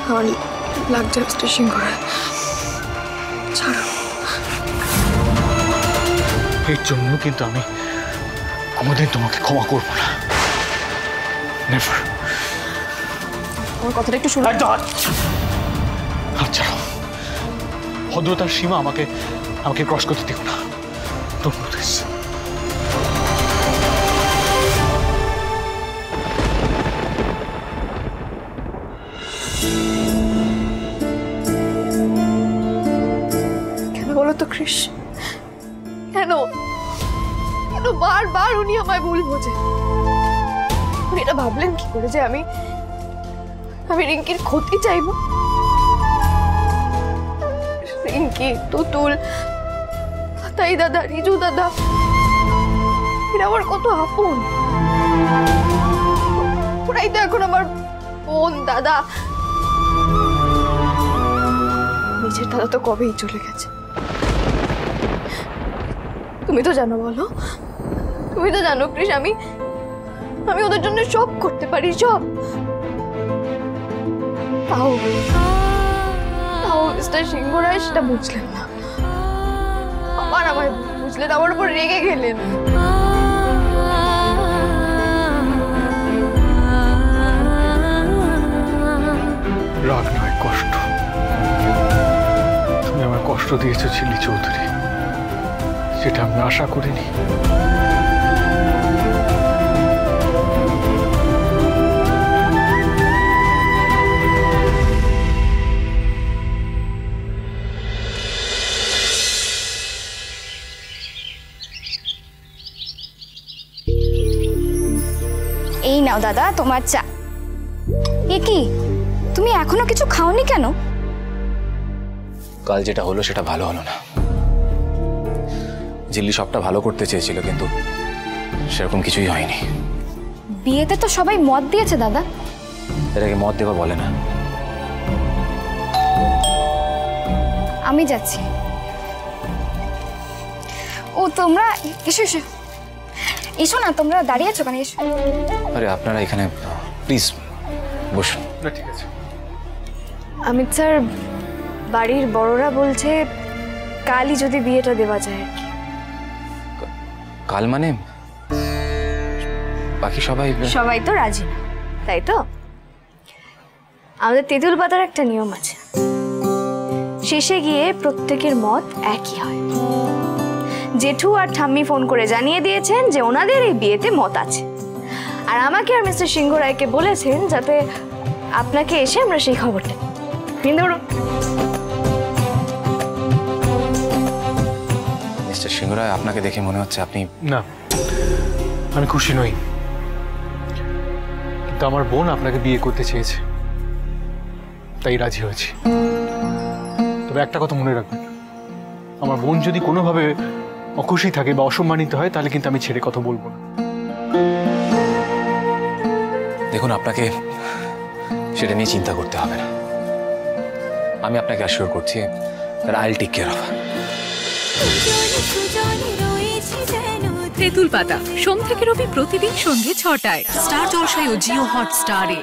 আমার লাগছে মিস্টার সিংহরায়, ছাড়ো। এর জন্য কিন্তু আমি কোনোদিন তোমাকে ক্ষমা করবো না। নেভার। আমার কথাটা একটু শুনো। আচ্ছা, ভদ্রতার সীমা আমাকে ক্রস করতে দিও না। Don't do this. কেন বলো তো কৃষ, কেন কেন বারবার উনি আমায় ভুল বোঝে? উনি এটা ভাবলেন কি করে যে আমি রিঙ্কির ক্ষতি চাইবো? রিঙ্কি, তুতুল, তাই দাদা, রিজু দাদা, এরা আমার কত আপন। ওরাই তো এখন আমার বোন, দাদা। নিজের দাদা তো কবেই চলে গেছে। তুমি তো জানো, বলো, তুমি তো জানো কৃষ, আমি ওদের জন্য সব করতে পারি, সব। তাও মিস্টার সিংহরায় সেটা বুঝলেন না। আবার আমায় বুঝলেন, আমার উপর রেগে গেলেন। রাগ নয়, কষ্ট। তুমি আমার কষ্ট দিয়েছো ঝিল্লি চৌধুরী, সেটা আমি আশা করিনি। এই নাও দাদা তোমার চা। এ কি, তুমি এখনো কিছু খাওনি কেন? কাল যেটা হলো সেটা ভালো হলো না। ঝিল্লি সবটা ভালো করতে চেয়েছিল, কিন্তু সেরকম কিছুই হয়নি। বিয়েতে তো সবাই মত দিয়েছে দাদা। এটাকে মত দেওয়া বলে না। আমি যাচ্ছি। ও তোমরা এসো এসো এসো না, তোমরা দাঁড়িয়ে আছো কেন? এসো। আরে আপনারা এখানে প্লিজ বসুন। ঠিক আছে। অমিত স্যার, বাড়ির বড়রা বলছে কালই যদি বিয়েটা দেওয়া যায় আর কি। কাল মানে বাকি সবাই তো রাজি না, তাই তো? আমাদের তেঁতুল পাতার একটা নিয়ম আছে, শেষে গিয়ে প্রত্যেকের মত একই হয়। জেঠু আর ঠাম্মি ফোন করে জানিয়ে দিয়েছেন যে ওনাদের এই বিয়েতে মত আছে, আর আমাকে আর মিস্টার সিংহরায়কে বলেছেন যাতে আপনাকে এসে আমরা সেই খবরটা নিয়ে। মিস্টার সিংহরায়, আপনাকে দেখে মনে হচ্ছে আপনি... না, আমি খুশি নই, কিন্তু আমার বোন আপনাকে বিয়ে করতে চেয়েছে, তাই রাজি হয়েছি। তবে একটা কথা মনে রাখবেন, আমার বোন যদি কোনোভাবে অখুশি থাকে বা অসম্মানিত হয়, তাহলে কিন্তু আমি ছেড়ে কথা বলবো না। দেখুন, আপনাকে সেটা নিয়ে চিন্তা করতে হবে না। আমি আপনাকে অ্যাসিওর করছি I will take care of. তেঁতুল পাতা সোম থেকে রবি প্রতিদিন সন্ধ্যে ৬টায় স্টার জলসায় ও জিও হটস্টারে।